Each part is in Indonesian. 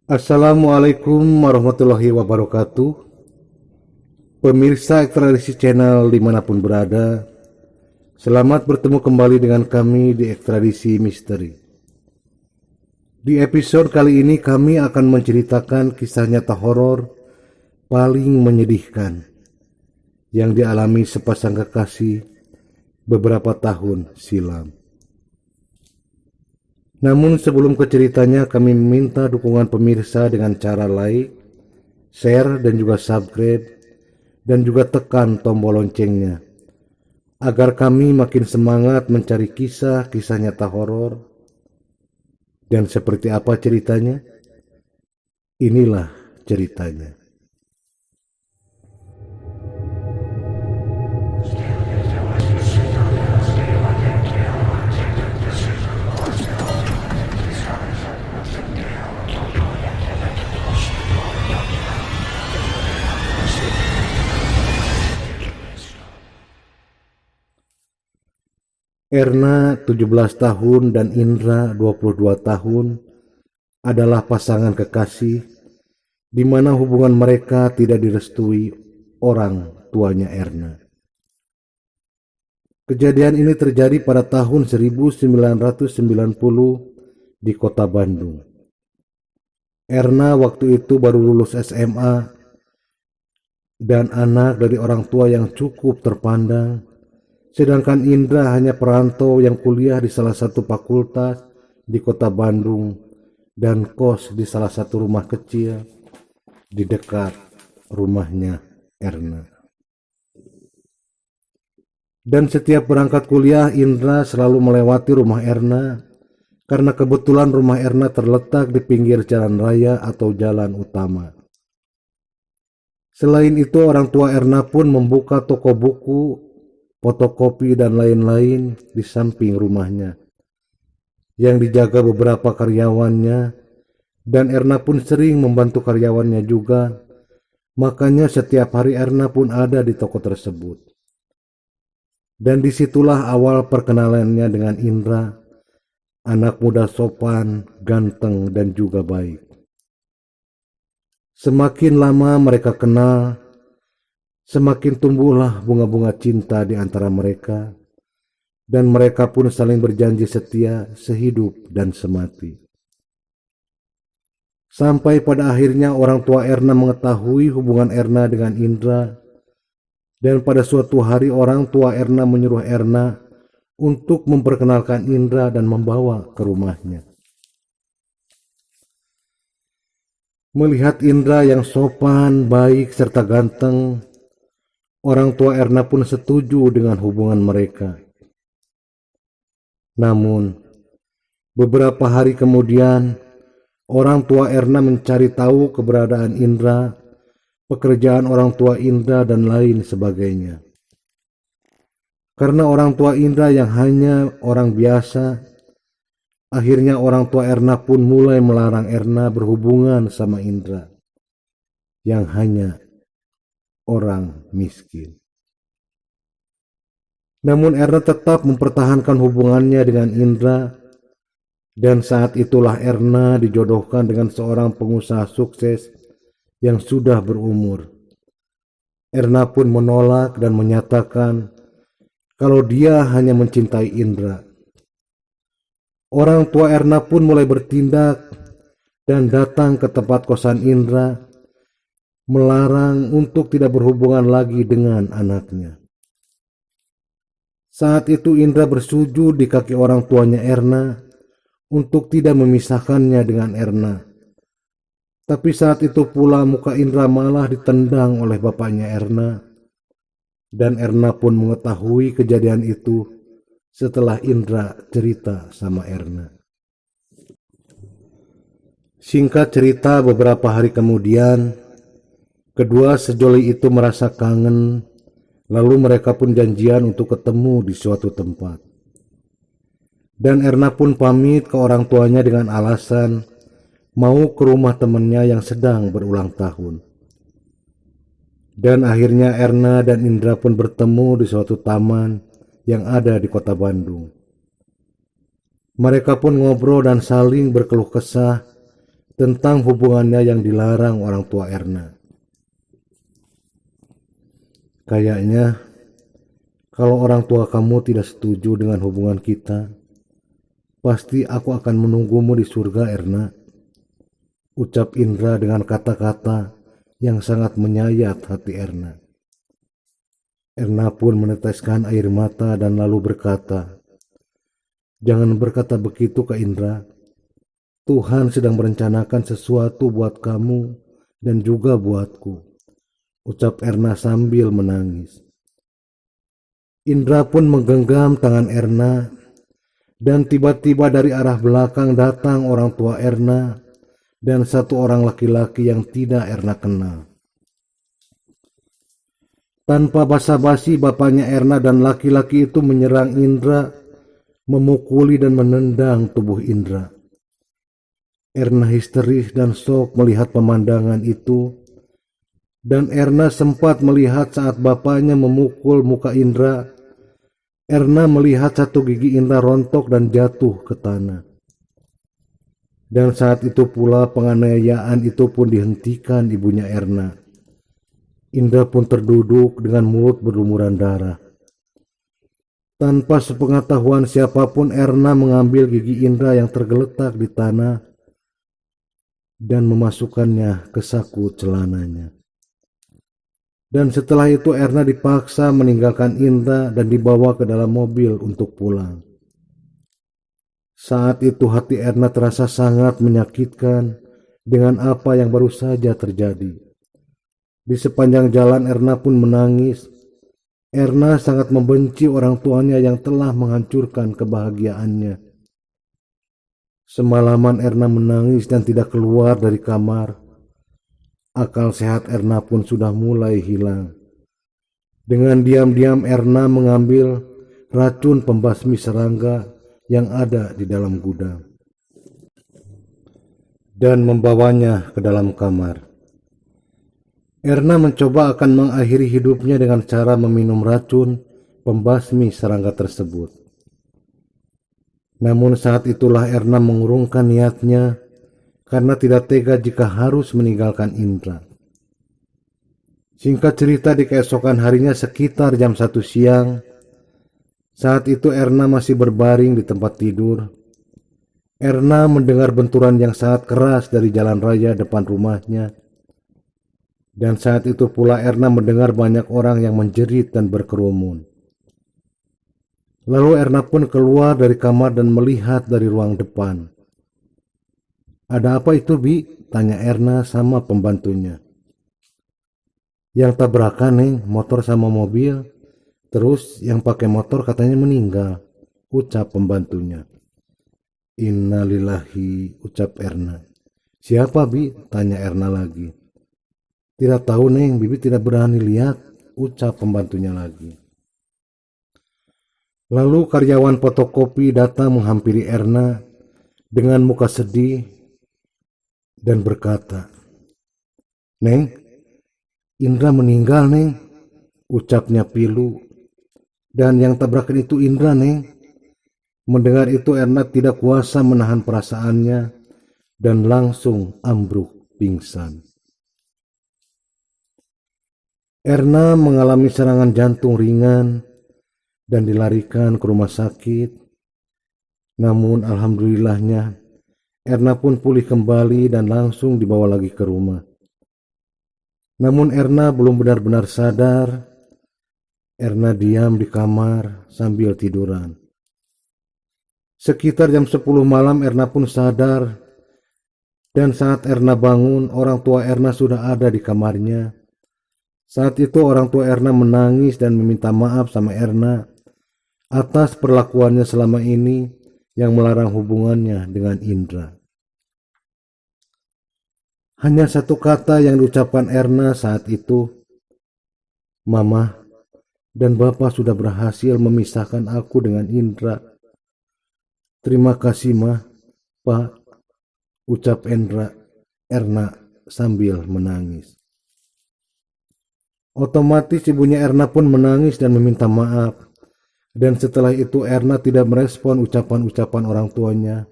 Assalamualaikum warahmatullahi wabarakatuh. Pemirsa Ekstradisi Channel dimanapun berada, selamat bertemu kembali dengan kami di Ekstradisi Misteri. Di episode kali ini kami akan menceritakan kisah nyata horor paling menyedihkan yang dialami sepasang kekasih beberapa tahun silam. Namun sebelum ke ceritanya, kami meminta dukungan pemirsa dengan cara like, share, dan juga subscribe, dan juga tekan tombol loncengnya, agar kami makin semangat mencari kisah-kisah nyata horor. Dan seperti apa ceritanya? Inilah ceritanya. Erna 17 tahun dan Indra 22 tahun adalah pasangan kekasih di mana hubungan mereka tidak direstui orang tuanya Erna. Kejadian ini terjadi pada tahun 1990 di kota Bandung. Erna waktu itu baru lulus SMA dan anak dari orang tua yang cukup terpandang. Sedangkan Indra hanya perantau yang kuliah di salah satu fakultas di kota Bandung dan kos di salah satu rumah kecil di dekat rumahnya Erna. Dan setiap berangkat kuliah, Indra selalu melewati rumah Erna karena kebetulan rumah Erna terletak di pinggir jalan raya atau jalan utama. Selain itu, orang tua Erna pun membuka toko buku, fotokopi, dan lain-lain di samping rumahnya yang dijaga beberapa karyawannya, dan Erna pun sering membantu karyawannya juga. Makanya setiap hari Erna pun ada di toko tersebut. Dan disitulah awal perkenalannya dengan Indra, anak muda sopan, ganteng, dan juga baik. Semakin lama mereka kenal, semakin tumbuhlah bunga-bunga cinta di antara mereka, dan mereka pun saling berjanji setia sehidup dan semati. Sampai pada akhirnya orang tua Erna mengetahui hubungan Erna dengan Indra, dan pada suatu hari orang tua Erna menyuruh Erna untuk memperkenalkan Indra dan membawa ke rumahnya. Melihat Indra yang sopan, baik, serta ganteng, orang tua Erna pun setuju dengan hubungan mereka. Namun, beberapa hari kemudian, orang tua Erna mencari tahu keberadaan Indra, pekerjaan orang tua Indra, dan lain sebagainya. Karena orang tua Indra yang hanya orang biasa, akhirnya orang tua Erna pun mulai melarang Erna berhubungan sama Indra, yang hanya orang miskin. Namun Erna tetap mempertahankan hubungannya dengan Indra, dan saat itulah Erna dijodohkan dengan seorang pengusaha sukses yang sudah berumur. Erna pun menolak dan menyatakan kalau dia hanya mencintai Indra. Orang tua Erna pun mulai bertindak dan datang ke tempat kosan Indra, melarang untuk tidak berhubungan lagi dengan anaknya. Saat itu Indra bersujud di kaki orang tuanya Erna untuk tidak memisahkannya dengan Erna. Tapi saat itu pula muka Indra malah ditendang oleh bapaknya Erna, dan Erna pun mengetahui kejadian itu setelah Indra cerita sama Erna. Singkat cerita, beberapa hari kemudian, kedua sejoli itu merasa kangen, lalu mereka pun janjian untuk ketemu di suatu tempat. Dan Erna pun pamit ke orang tuanya dengan alasan mau ke rumah temannya yang sedang berulang tahun. Dan akhirnya Erna dan Indra pun bertemu di suatu taman yang ada di kota Bandung. Mereka pun ngobrol dan saling berkeluh kesah tentang hubungannya yang dilarang orang tua Erna. Kayaknya kalau orang tua kamu tidak setuju dengan hubungan kita, pasti aku akan menunggumu di surga, Erna, ucap Indra dengan kata-kata yang sangat menyayat hati Erna. Erna pun meneteskan air mata dan lalu berkata, "Jangan berkata begitu, Kak Indra. Tuhan sedang merencanakan sesuatu buat kamu dan juga buatku," ucap Erna sambil menangis. Indra pun menggenggam tangan Erna, dan tiba-tiba dari arah belakang datang orang tua Erna dan satu orang laki-laki yang tidak Erna kenal. Tanpa basa-basi, bapaknya Erna dan laki-laki itu menyerang Indra, memukuli dan menendang tubuh Indra. Erna histeris dan shock melihat pemandangan itu, dan Erna sempat melihat saat bapaknya memukul muka Indra. Erna melihat satu gigi Indra rontok dan jatuh ke tanah. Dan saat itu pula penganiayaan itu pun dihentikan ibunya Erna. Indra pun terduduk dengan mulut berlumuran darah. Tanpa sepengetahuan siapapun, Erna mengambil gigi Indra yang tergeletak di tanah dan memasukkannya ke saku celananya. Dan setelah itu Erna dipaksa meninggalkan Indra dan dibawa ke dalam mobil untuk pulang. Saat itu hati Erna terasa sangat menyakitkan dengan apa yang baru saja terjadi. Di sepanjang jalan Erna pun menangis. Erna sangat membenci orang tuanya yang telah menghancurkan kebahagiaannya. Semalaman Erna menangis dan tidak keluar dari kamar. Akal sehat Erna pun sudah mulai hilang. Dengan diam-diam Erna mengambil racun pembasmi serangga yang ada di dalam gudang dan membawanya ke dalam kamar. Erna mencoba akan mengakhiri hidupnya dengan cara meminum racun pembasmi serangga tersebut. Namun saat itulah Erna mengurungkan niatnya karena tidak tega jika harus meninggalkan Indra. Singkat cerita, di keesokan harinya sekitar jam 1 siang, saat itu Erna masih berbaring di tempat tidur. Erna mendengar benturan yang sangat keras dari jalan raya depan rumahnya. Dan saat itu pula Erna mendengar banyak orang yang menjerit dan berkerumun. Lalu Erna pun keluar dari kamar dan melihat dari ruang depan. "Ada apa itu, Bi?" tanya Erna sama pembantunya. "Yang tabrakan, Neng, motor sama mobil. Terus yang pakai motor katanya meninggal," ucap pembantunya. "Innalillahi," ucap Erna. "Siapa, Bi?" tanya Erna lagi. "Tidak tahu, Neng, Bibi tidak berani lihat," ucap pembantunya lagi. Lalu karyawan fotokopi datang menghampiri Erna dengan muka sedih dan berkata, "Neng, Indra meninggal, Neng," ucapnya pilu. "Dan yang tabrakan itu Indra, Neng." Mendengar itu Erna tidak kuasa menahan perasaannya dan langsung ambruk pingsan. Erna mengalami serangan jantung ringan dan dilarikan ke rumah sakit. Namun alhamdulillahnya Erna pun pulih kembali dan langsung dibawa lagi ke rumah. Namun Erna belum benar-benar sadar. Erna diam di kamar sambil tiduran. Sekitar jam 10 malam Erna pun sadar, dan saat Erna bangun orang tua Erna sudah ada di kamarnya. Saat itu orang tua Erna menangis dan meminta maaf sama Erna atas perlakuannya selama ini yang melarang hubungannya dengan Indra. Hanya satu kata yang diucapkan Erna saat itu, "Mama dan Bapak sudah berhasil memisahkan aku dengan Indra. Terima kasih, Ma, Pak," ucap Erna sambil menangis. Otomatis ibunya Erna pun menangis dan meminta maaf. Dan setelah itu Erna tidak merespon ucapan-ucapan orang tuanya.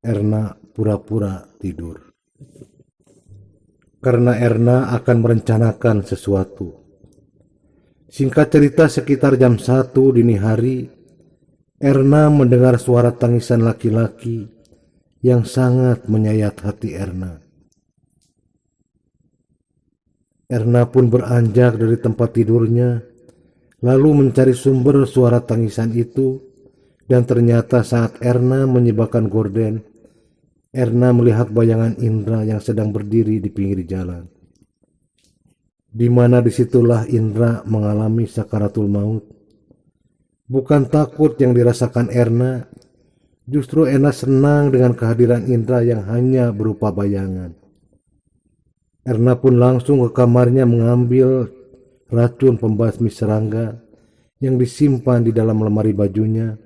Erna pura-pura tidur. Karena Erna akan merencanakan sesuatu. Singkat cerita, sekitar jam 1 dini hari, Erna mendengar suara tangisan laki-laki yang sangat menyayat hati Erna. Erna pun beranjak dari tempat tidurnya, lalu mencari sumber suara tangisan itu, dan ternyata saat Erna menyibakkan gorden, Erna melihat bayangan Indra yang sedang berdiri di pinggir jalan. Di mana disitulah Indra mengalami sakaratul maut. Bukan takut yang dirasakan Erna, justru Erna senang dengan kehadiran Indra yang hanya berupa bayangan. Erna pun langsung ke kamarnya mengambil racun pembasmi serangga yang disimpan di dalam lemari bajunya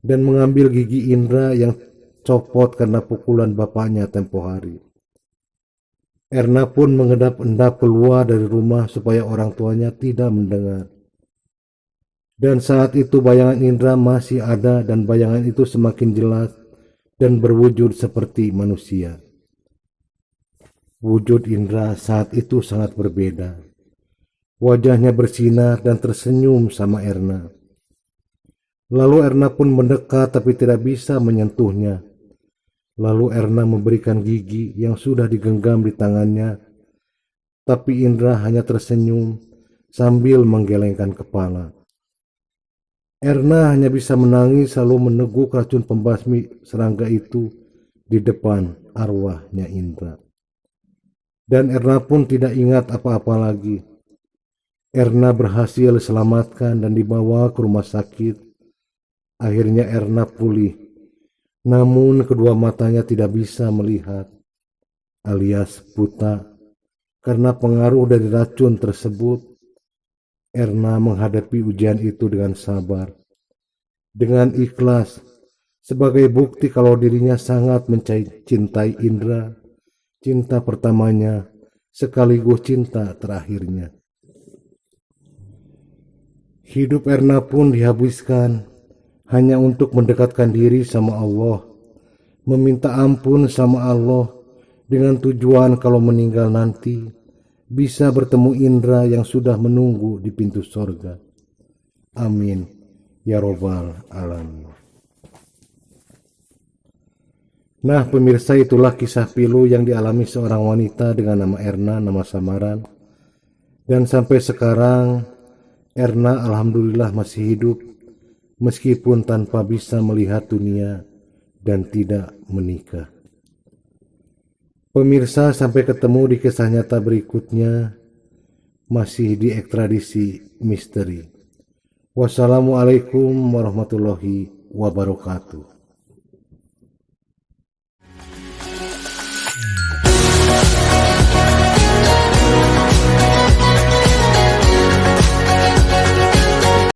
dan mengambil gigi Indra yang copot karena pukulan bapaknya tempo hari. Erna pun mengendap-endap keluar dari rumah supaya orang tuanya tidak mendengar. Dan saat itu bayangan Indra masih ada dan bayangan itu semakin jelas dan berwujud seperti manusia. Wujud Indra saat itu sangat berbeda. Wajahnya bersinar dan tersenyum sama Erna. Lalu Erna pun mendekat tapi tidak bisa menyentuhnya. Lalu Erna memberikan gigi yang sudah digenggam di tangannya. Tapi Indra hanya tersenyum sambil menggelengkan kepala. Erna hanya bisa menangis lalu meneguk racun pembasmi serangga itu di depan arwahnya Indra. Dan Erna pun tidak ingat apa-apa lagi. Erna berhasil diselamatkan dan dibawa ke rumah sakit. Akhirnya Erna pulih. Namun kedua matanya tidak bisa melihat, alias buta. Karena pengaruh dari racun tersebut, Erna menghadapi ujian itu dengan sabar, dengan ikhlas, sebagai bukti kalau dirinya sangat mencintai Indra, cinta pertamanya sekaligus cinta terakhirnya. Hidup Erna pun dihabiskan hanya untuk mendekatkan diri sama Allah, meminta ampun sama Allah dengan tujuan kalau meninggal nanti bisa bertemu Indra yang sudah menunggu di pintu sorga. Amin ya robbal alamin. Nah pemirsa, itulah kisah pilu yang dialami seorang wanita dengan nama Erna, nama samaran. Dan sampai sekarang Erna alhamdulillah masih hidup meskipun tanpa bisa melihat dunia dan tidak menikah. Pemirsa, sampai ketemu di kisah nyata berikutnya masih di ekstradisi misteri. Wassalamualaikum warahmatullahi wabarakatuh.